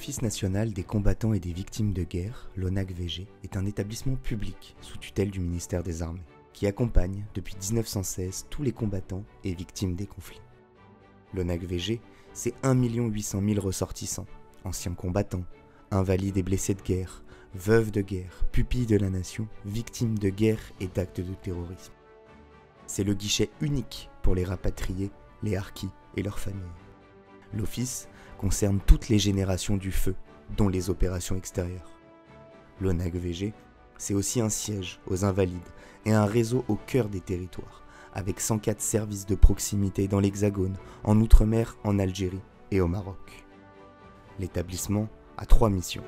L'Office national des combattants et des victimes de guerre, l'ONAC-VG, est un établissement public sous tutelle du ministère des Armées, qui accompagne depuis 1916 tous les combattants et victimes des conflits. L'ONAC-VG, c'est 1 800 000 ressortissants, anciens combattants, invalides et blessés de guerre, veuves de guerre, pupilles de la nation, victimes de guerre et d'actes de terrorisme. C'est le guichet unique pour les rapatriés, les harkis et leurs familles. L'Office concerne toutes les générations du feu, dont les opérations extérieures. L'ONAC-VG, c'est aussi un siège aux Invalides et un réseau au cœur des territoires, avec 104 services de proximité dans l'Hexagone, en Outre-mer, en Algérie et au Maroc. L'établissement a 3 missions.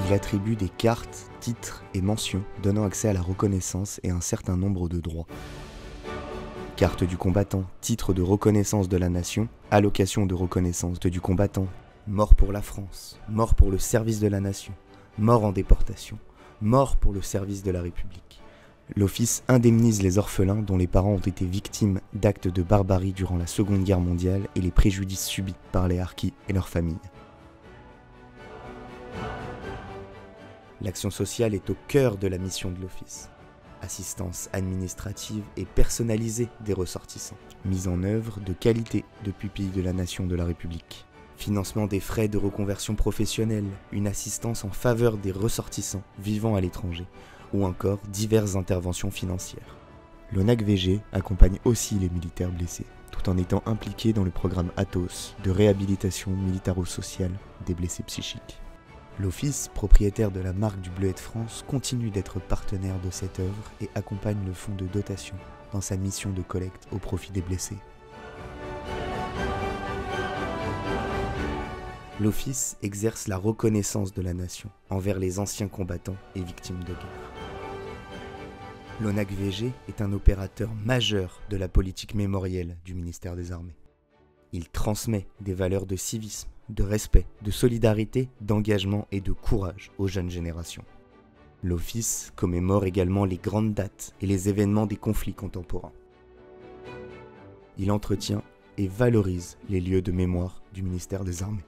Il attribue des cartes, titres et mentions donnant accès à la reconnaissance et un certain nombre de droits. Carte du combattant, titre de reconnaissance de la nation, allocation de reconnaissance du combattant, mort pour la France, mort pour le service de la nation, mort en déportation, mort pour le service de la République. L'Office indemnise les orphelins dont les parents ont été victimes d'actes de barbarie durant la Seconde Guerre mondiale et les préjudices subis par les harkis et leurs familles. L'action sociale est au cœur de la mission de l'Office. Assistance administrative et personnalisée des ressortissants. Mise en œuvre de qualité de pupilles de la nation de la République. Financement des frais de reconversion professionnelle, une assistance en faveur des ressortissants vivant à l'étranger, ou encore diverses interventions financières. L'ONAC-VG accompagne aussi les militaires blessés, tout en étant impliqué dans le programme Athos de réhabilitation militaro-sociale des blessés psychiques. L'Office, propriétaire de la marque du Bleuet de France, continue d'être partenaire de cette œuvre et accompagne le fonds de dotation dans sa mission de collecte au profit des blessés. L'Office exerce la reconnaissance de la nation envers les anciens combattants et victimes de guerre. L'ONAC-VG est un opérateur majeur de la politique mémorielle du ministère des Armées. Il transmet des valeurs de civisme, de respect, de solidarité, d'engagement et de courage aux jeunes générations. L'Office commémore également les grandes dates et les événements des conflits contemporains. Il entretient et valorise les lieux de mémoire du ministère des Armées.